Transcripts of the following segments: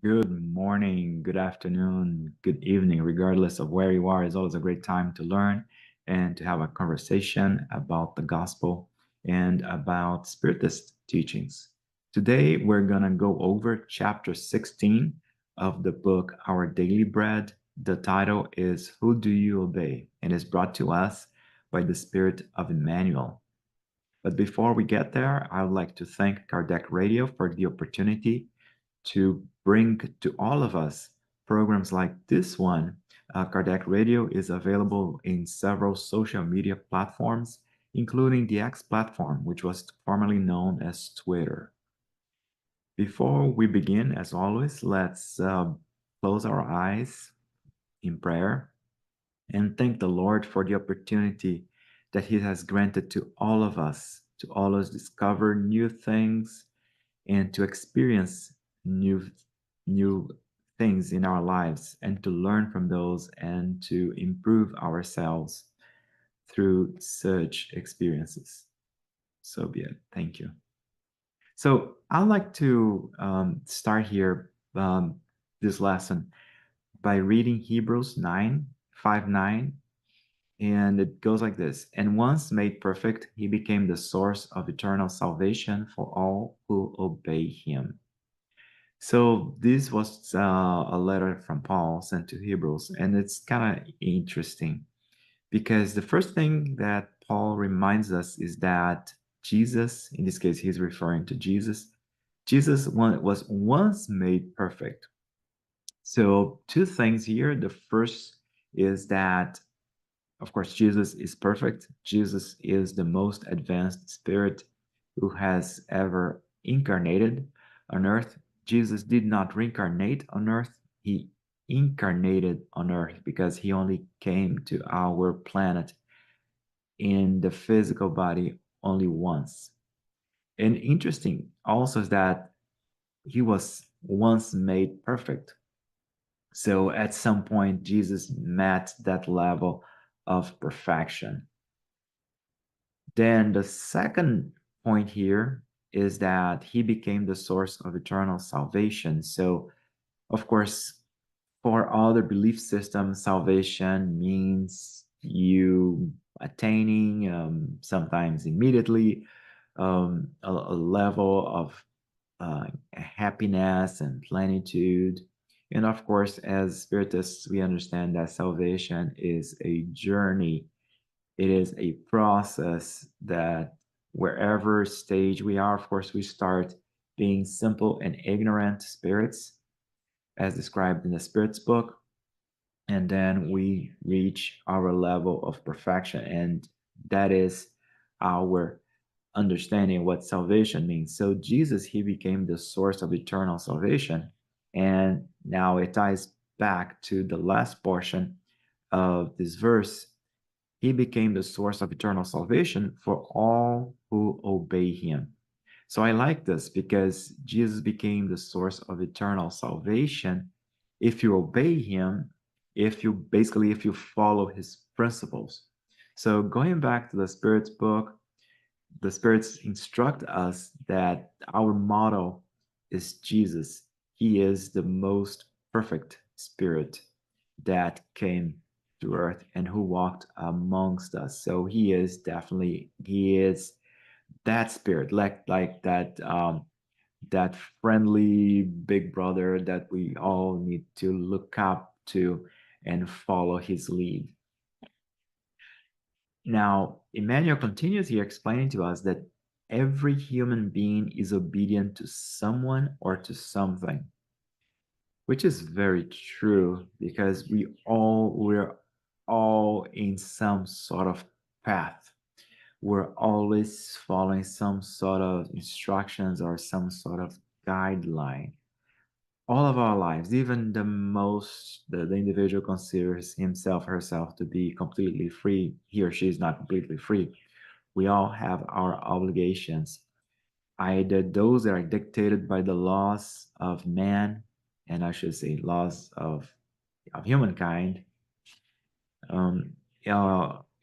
Good morning, good afternoon, good evening, regardless of where you are. It's always a great time to learn and to have a conversation about the gospel and about spiritist teachings. Today, we're going to go over chapter 16 of the book Our Daily Bread. The title is Who Do You Obey? And is brought to us by the Spirit of Emmanuel. But before we get there, I would like to thank Kardec Radio for the opportunity to bring to all of us programs like this one. Kardec Radio is available in several social media platforms, including the X platform, which was formerly known as Twitter. Before we begin, as always, let's close our eyes in prayer and thank the Lord for the opportunity that He has granted to all of us to always discover new things and to experience new new things in our lives and to learn from those and to improve ourselves through such experiences. So be it. Thank you. So I'd like to start here this lesson by reading Hebrews 9:5-9. And it goes like this. And once made perfect, he became the source of eternal salvation for all who obey him. So this was a letter from Paul sent to Hebrews, and it's kind of interesting because the first thing that Paul reminds us is that Jesus, in this case, he's referring to Jesus. Jesus was once made perfect. So two things here. The first is that, of course, Jesus is perfect. Jesus is the most advanced spirit who has ever incarnated on earth. Jesus did not reincarnate on earth. He incarnated on earth because he only came to our planet in the physical body only once. And interesting also is that he was once made perfect. So at some point, Jesus met that level of perfection. Then the second point here is that he became the source of eternal salvation. So, of course, for other belief systems, salvation means you attaining, sometimes immediately, a level of happiness and plenitude. And of course, as spiritists, we understand that salvation is a journey. It is a process that wherever stage we are, of course, we start being simple and ignorant spirits, as described in the Spirits book, and then we reach our level of perfection, and that is our understanding what salvation means. So Jesus, he became the source of eternal salvation, and now it ties back to the last portion of this verse. He became the source of eternal salvation for all who obey him. So I like this because Jesus became the source of eternal salvation if you obey him, if you follow his principles. So going back to the Spirit's book, the Spirits instruct us that our motto is Jesus. He is the most perfect Spirit that came to earth and who walked amongst us. So he is that spirit, like that friendly big brother that we all need to look up to and follow his lead. Now, Emmanuel continues here explaining to us that every human being is obedient to someone or to something, which is very true because we're all in some sort of path. We're always following some sort of instructions or some sort of guideline. All of our lives, even the individual considers himself or herself to be completely free. He or she is not completely free. We all have our obligations, either those that are dictated by the laws of man, and I should say laws of humankind, um,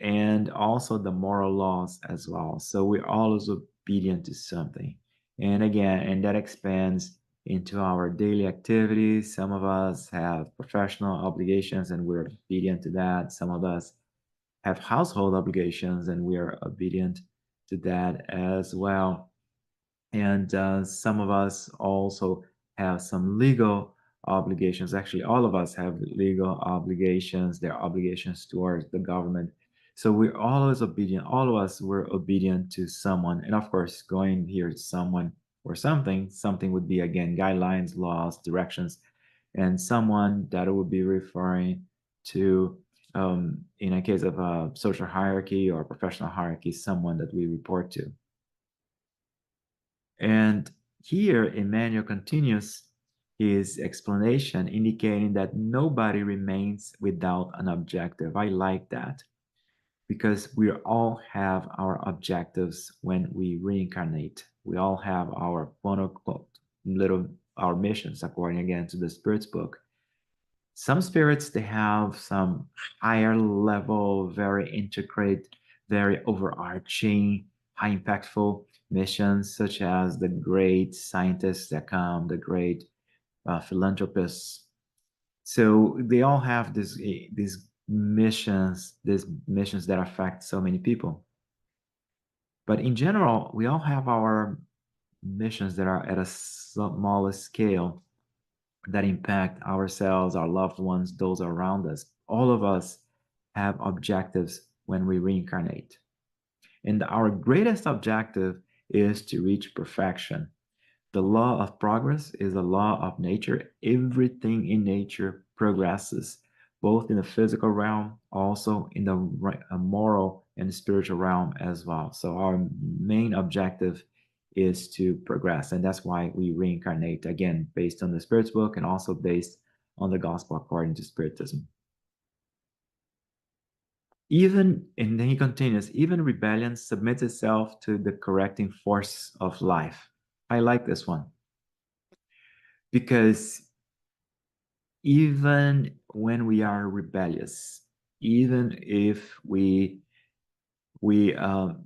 and also the moral laws as well. So we're always obedient to something. And again, and that expands into our daily activities. Some of us have professional obligations and we're obedient to that. Some of us have household obligations and we are obedient to that as well. And some of us also have some legal obligations. Actually, all of us have legal obligations. There are obligations towards the government. So we're always obedient. All of us were obedient to someone. And of course, going here to someone or something, something would be again guidelines, laws, directions, and someone that would be referring to, in a case of a social hierarchy or professional hierarchy, someone that we report to. And here, Emmanuel continues his explanation, indicating that nobody remains without an objective. I like that because we all have our objectives when we reincarnate. We all have our quote unquote little our missions, according again to the Spirit's book. Some spirits they have some higher level, very intricate, very overarching, high impactful missions, such as the great scientists that come, the great philanthropists. So they all have these missions that affect so many people. But in general, we all have our missions that are at a smaller scale that impact ourselves, our loved ones, those around us. All of us have objectives when we reincarnate. And our greatest objective is to reach perfection. The law of progress is a law of nature. Everything in nature progresses, both in the physical realm, also in the moral and spiritual realm as well. So our main objective is to progress, and that's why we reincarnate again, based on the Spirit's book and also based on the Gospel according to Spiritism. Even, and then he continues, even rebellion submits itself to the correcting force of life. I like this one because even when we are rebellious, even if we we are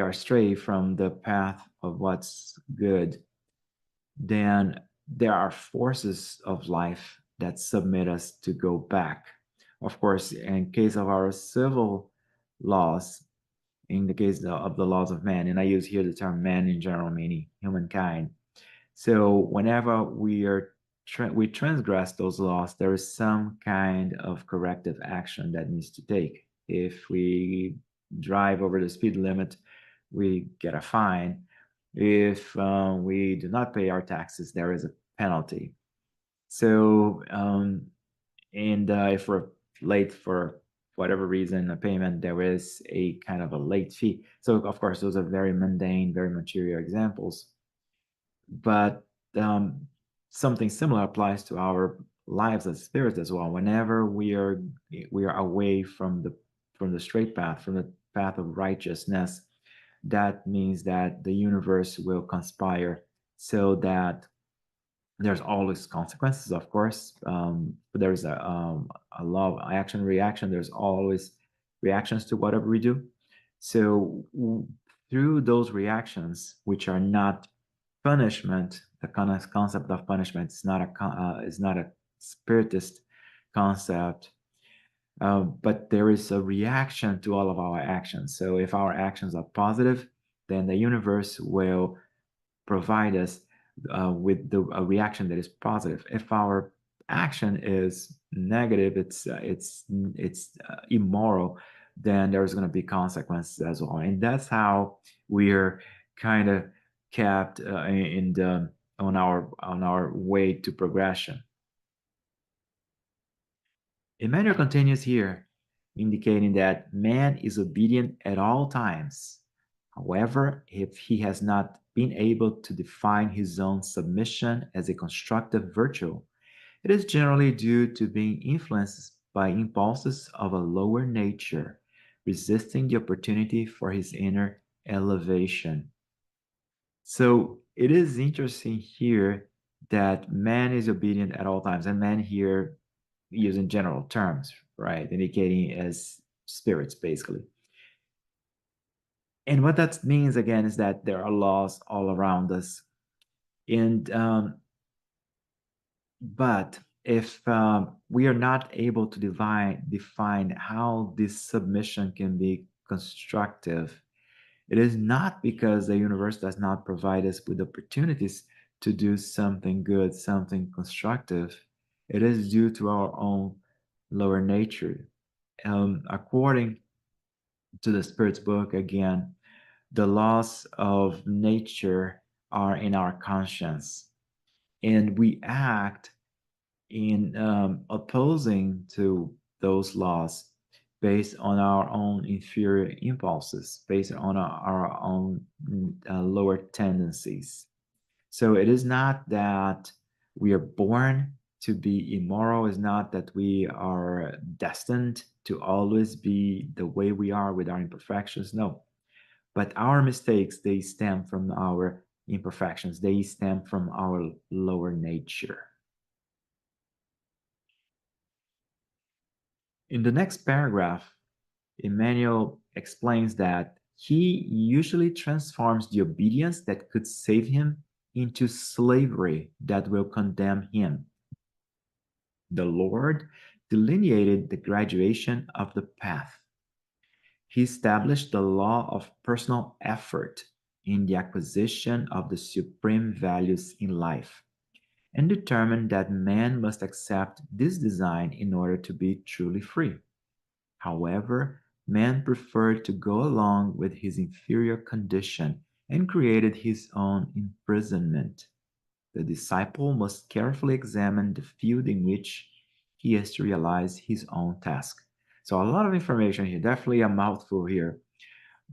astray from the path of what's good, then there are forces of life that submit us to go back. Of course, in case of our civil laws, in the case of the laws of man, and I use here the term man in general, meaning humankind. So whenever we transgress those laws, there is some kind of corrective action that needs to take. If we drive over the speed limit, we get a fine. If we do not pay our taxes, there is a penalty. So, and if we're late for whatever reason, a payment, there is a kind of a late fee. So, of course, those are very mundane, very material examples. But something similar applies to our lives as spirits as well. Whenever we are away from the straight path, from the path of righteousness, that means that the universe will conspire so that there's always consequences, of course, but there's a law of action reaction. There's always reactions to whatever we do. So through those reactions, which are not punishment, the concept of punishment is not a spiritist concept, but there is a reaction to all of our actions. So if our actions are positive, then the universe will provide us with a reaction that is positive. If our action is negative, it's immoral, then there's going to be consequences as well. And that's how we're kind of kept in the on our way to progression. Emmanuel continues here, indicating that man is obedient at all times. However, if he has not been able to define his own submission as a constructive virtue, it is generally due to being influenced by impulses of a lower nature, resisting the opportunity for his inner elevation. So it is interesting here that man is obedient at all times, and man here using general terms, right? Indicating as spirits, basically. And what that means again is that there are laws all around us. And but if we are not able to define how this submission can be constructive, it is not because the universe does not provide us with opportunities to do something good, something constructive. It is due to our own lower nature. According to the Spirit's book, again, the laws of nature are in our conscience, and we act in opposing to those laws based on our own inferior impulses, based on our own lower tendencies. So it is not that we are born to be immoral, it's not that we are destined to always be the way we are with our imperfections. No. But our mistakes, they stem from our imperfections, they stem from our lower nature. In the next paragraph, Emmanuel explains that he usually transforms the obedience that could save him into slavery that will condemn him. The Lord delineated the graduation of the path. He established the law of personal effort in the acquisition of the supreme values in life, and determined that man must accept this design in order to be truly free. However, man preferred to go along with his inferior condition and created his own imprisonment. The disciple must carefully examine the field in which he is to realize his own task. So, a lot of information here, definitely a mouthful here.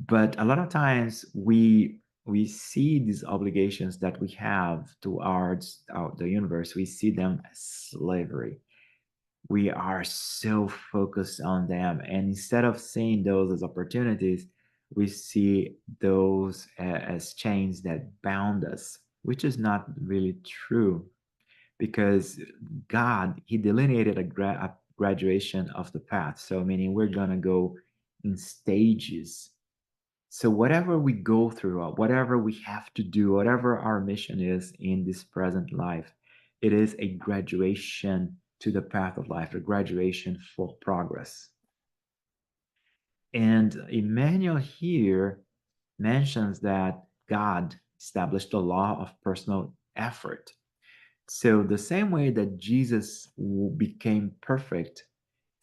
But a lot of times we see these obligations that we have towards the universe, we see them as slavery. We are so focused on them, and instead of seeing those as opportunities, we see those as chains that bound us, which is not really true, because God, he delineated a graduation of the path, so meaning we're going to go in stages. So whatever we go through, whatever we have to do, whatever our mission is in this present life, it is a graduation to the path of life, a graduation for progress. And Emmanuel here mentions that God established the law of personal effort. So the same way that Jesus became perfect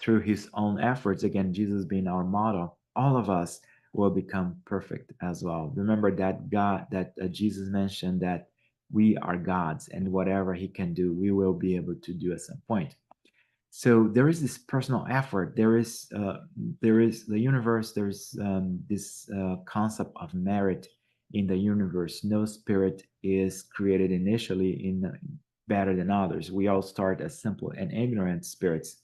through his own efforts, again, Jesus being our model, all of us will become perfect as well. Remember that God, that Jesus mentioned that we are gods, and whatever he can do, we will be able to do at some point. So there is this personal effort. There is the universe. There's this concept of merit in the universe. No spirit is created initially in better than others. We all start as simple and ignorant spirits,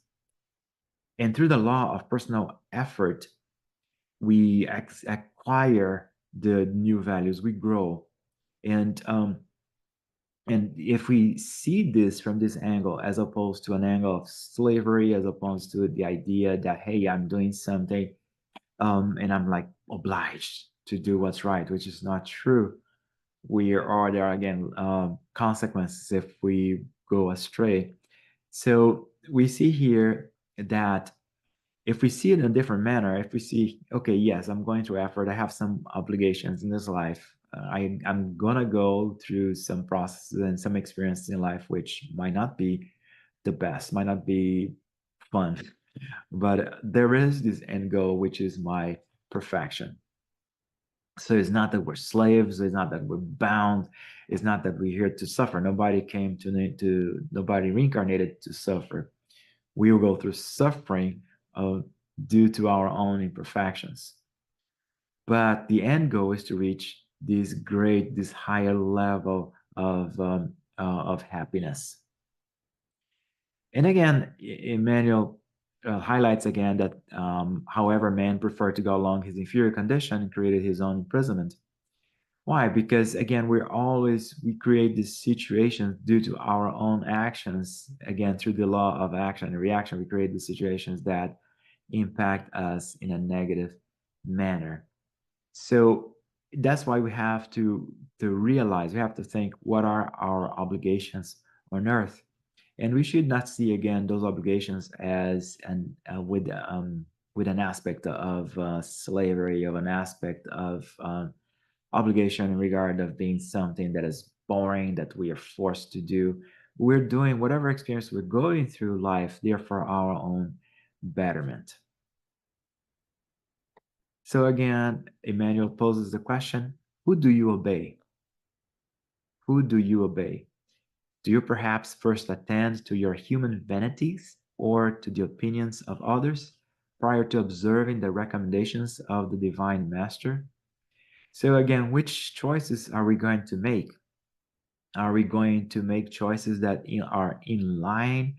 and through the law of personal effort, we acquire the new values. We grow, and if we see this from this angle, as opposed to an angle of slavery, as opposed to the idea that, hey, I'm doing something, and I'm like obliged to do what's right, which is not true. There are again consequences if we go astray. So we see here that if we see it in a different manner, if we see, okay, yes, I'm going through effort, I have some obligations in this life. I'm gonna go through some processes and some experiences in life which might not be the best, might not be fun, but there is this end goal, which is my perfection. So it's not that we're slaves, it's not that we're bound, it's not that we're here to suffer. Nobody came nobody reincarnated to suffer. We will go through suffering due to our own imperfections. But the end goal is to reach this higher level of happiness. And again, Emmanuel highlights again that, however, man preferred to go along his inferior condition and created his own imprisonment. Why? Because again, we create these situations due to our own actions. Again, through the law of action and reaction, we create these situations that impact us in a negative manner. So That's why we have to realize, we have to think, what are our obligations on earth? And we should not see again those obligations as an with an aspect of slavery, of an aspect of obligation in regard of being something that is boring, that we are forced to do. We're doing whatever experience we're going through life, there for our own betterment. So again, Emmanuel poses the question, who do you obey? Who do you obey? Do you perhaps first attend to your human vanities or to the opinions of others prior to observing the recommendations of the Divine Master? So, again, which choices are we going to make? Are we going to make choices that are in line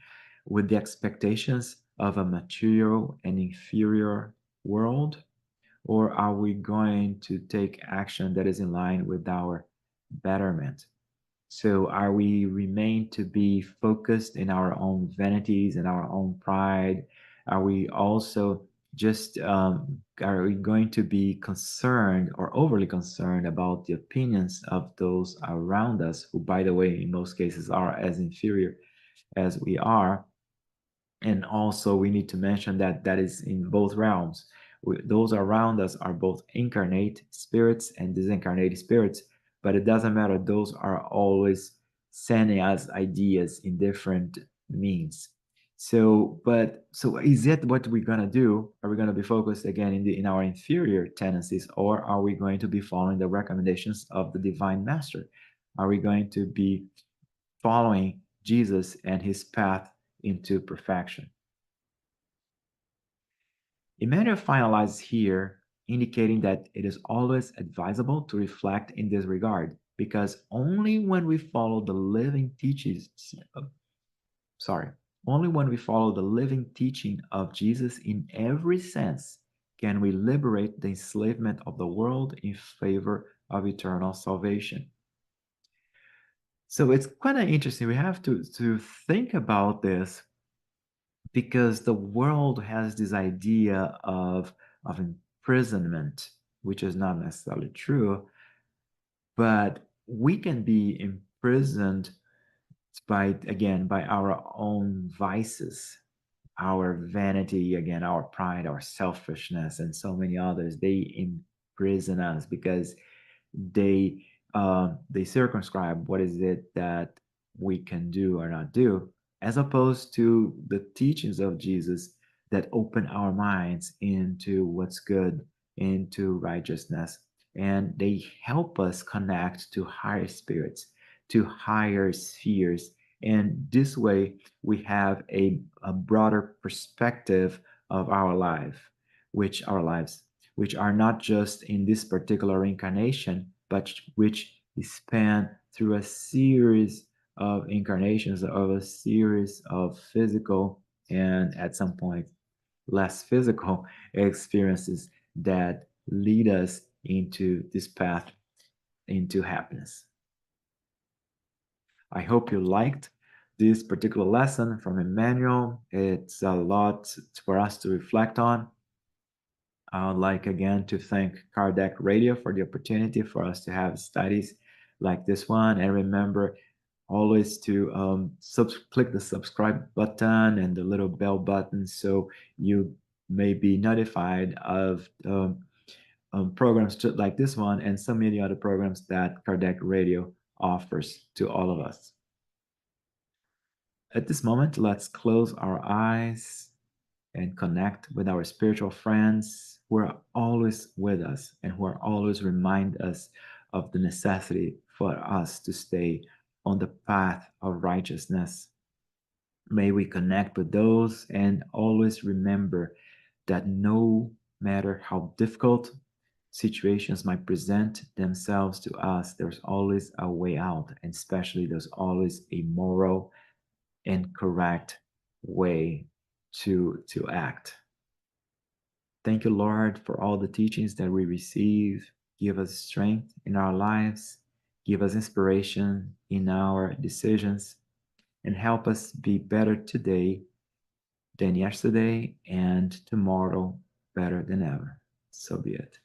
with the expectations of a material and inferior world? Or are we going to take action that is in line with our betterment? So are we remain to be focused in our own vanities and our own pride? Are we also just are we going to be concerned or overly concerned about the opinions of those around us, who, by the way, in most cases are as inferior as we are? And also, we need to mention that that is in both realms. Those around us are both incarnate spirits and disincarnate spirits, but it doesn't matter. Those are always sending us ideas in different means. So is it what we're gonna do? Are we gonna be focused again in our inferior tendencies, or are we going to be following the recommendations of the Divine Master? Are we going to be following Jesus and his path into perfection? Emmanuel finalizes here, indicating that it is always advisable to reflect in this regard, because only when we follow the living teachings, sorry, only when we follow the living teaching of Jesus in every sense can we liberate the enslavement of the world in favor of eternal salvation. So it's kind of interesting. We have to think about this, because the world has this idea of imprisonment, which is not necessarily true, but we can be imprisoned by, again, by our own vices, our vanity, again, our pride, our selfishness, and so many others. They imprison us because they circumscribe what is it that we can do or not do, as opposed to the teachings of Jesus that open our minds into what's good, into righteousness, and they help us connect to higher spirits, to higher spheres. And this way we have a broader perspective of our lives, which are not just in this particular incarnation, but which span through a series of incarnations, of a series of physical and, at some point, less physical experiences that lead us into this path into happiness. I hope you liked this particular lesson from Emmanuel. It's a lot for us to reflect on. I would like again to thank Kardec Radio for the opportunity for us to have studies like this one. And remember always to click the subscribe button and the little bell button, so you may be notified of programs like this one and so many other programs that Kardec Radio offers to all of us. At this moment, let's close our eyes and connect with our spiritual friends who are always with us and who are always remind us of the necessity for us to stay on the path of righteousness. May we connect with those and always remember that no matter how difficult situations might present themselves to us, there's always a way out, and especially there's always a moral and correct way to act. Thank you, Lord, for all the teachings that we receive. Give us strength in our lives, give us inspiration in our decisions, and help us be better today than yesterday, and tomorrow better than ever. So be it.